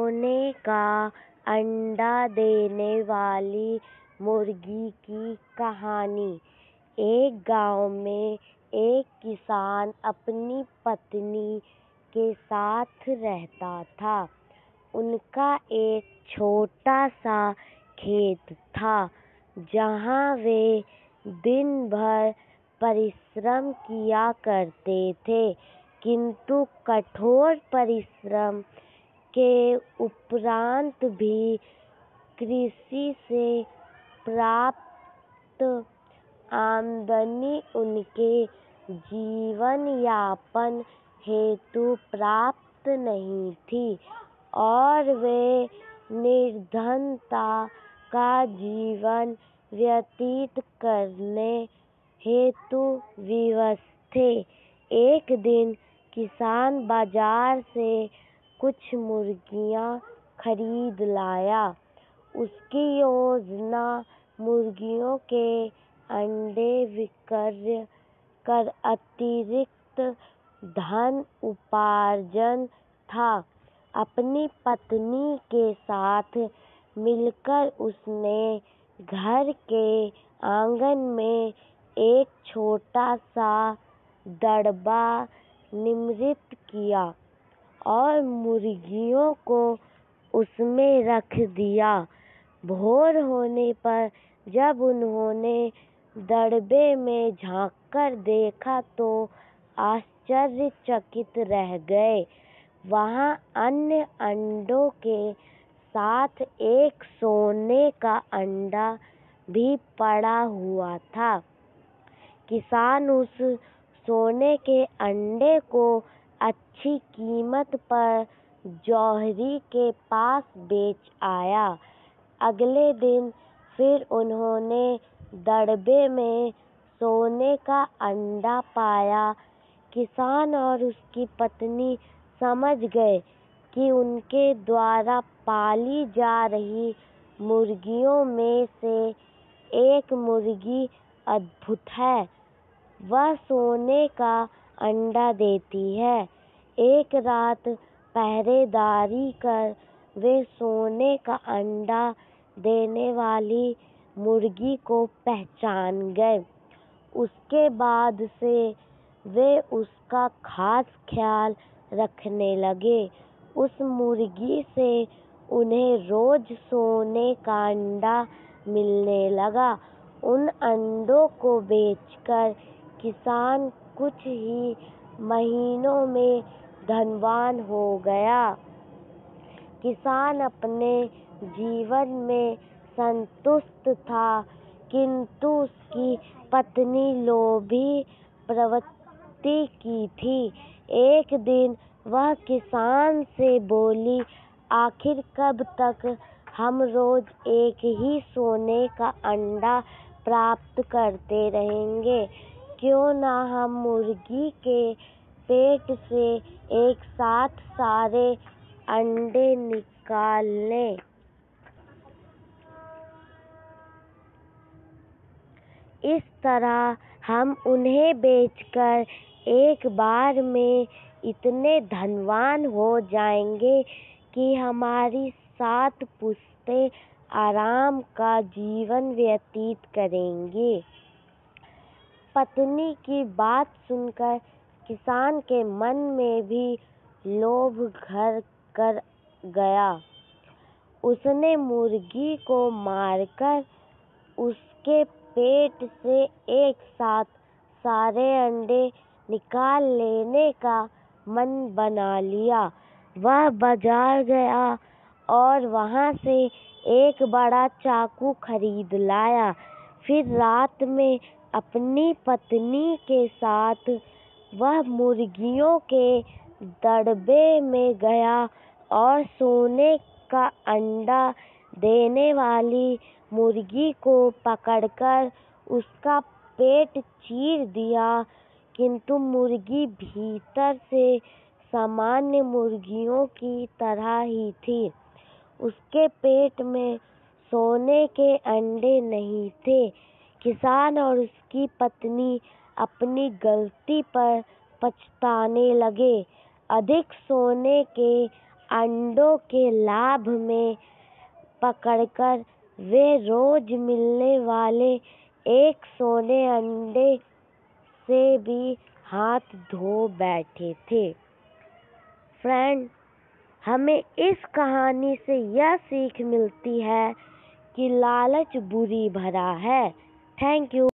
सोने का अंडा देने वाली मुर्गी की कहानी। एक गांव में एक किसान अपनी पत्नी के साथ रहता था। उनका एक छोटा सा खेत था जहां वे दिन भर परिश्रम किया करते थे, किंतु कठोर परिश्रम के उपरांत भी कृषि से प्राप्त आमदनी उनके जीवन यापन हेतु पर्याप्त नहीं थी और वे निर्धनता का जीवन व्यतीत करने हेतु विवश थे। एक दिन किसान बाजार से कुछ मुर्गियां खरीद लाया। उसकी योजना मुर्गियों के अंडे विक्रय कर अतिरिक्त धन उपार्जन था। अपनी पत्नी के साथ मिलकर उसने घर के आंगन में एक छोटा सा दड़बा निर्मित किया और मुर्गियों को उसमें रख दिया। भोर होने पर जब उन्होंने दड़बे में झांककर देखा तो आश्चर्यचकित रह गए। वहां अन्य अंडों के साथ एक सोने का अंडा भी पड़ा हुआ था। किसान उस सोने के अंडे को अच्छी कीमत पर जौहरी के पास बेच आया। अगले दिन फिर उन्होंने दड़बे में सोने का अंडा पाया। किसान और उसकी पत्नी समझ गए कि उनके द्वारा पाली जा रही मुर्गियों में से एक मुर्गी अद्भुत है। वह सोने का अंडा देती है। एक रात पहरेदारी कर वे सोने का अंडा देने वाली मुर्गी को पहचान गए। उसके बाद से वे उसका खास ख्याल रखने लगे। उस मुर्गी से उन्हें रोज सोने का अंडा मिलने लगा। उन अंडों को बेचकर किसान कुछ ही महीनों में धनवान हो गया। किसान अपने जीवन में संतुष्ट था, किंतु उसकी पत्नी लोभी प्रवृत्ति की थी। एक दिन वह किसान से बोली, आखिर कब तक हम रोज एक ही सोने का अंडा प्राप्त करते रहेंगे? क्यों ना हम मुर्गी के पेट से एक साथ सारे अंडे निकाल लें। इस तरह हम उन्हें बेचकर एक बार में इतने धनवान हो जाएंगे कि हमारी 7 पुश्तें आराम का जीवन व्यतीत करेंगी। पत्नी की बात सुनकर किसान के मन में भी लोभ घर कर गया। उसने मुर्गी को मारकर उसके पेट से एक साथ सारे अंडे निकाल लेने का मन बना लिया। वह बाजार गया और वहां से एक बड़ा चाकू खरीद लाया। फिर रात में अपनी पत्नी के साथ वह मुर्गियों के दड़बे में गया और सोने का अंडा देने वाली मुर्गी को पकड़कर उसका पेट चीर दिया, किंतु मुर्गी भीतर से सामान्य मुर्गियों की तरह ही थी। उसके पेट में सोने के अंडे नहीं थे। किसान और उसकी पत्नी अपनी गलती पर पछताने लगे। अधिक सोने के अंडों के लाभ में पकड़कर वे रोज मिलने वाले एक सोने अंडे से भी हाथ धो बैठे थे। फ्रेंड, हमें इस कहानी से यह सीख मिलती है कि लालच बुरी भला है। Thank you.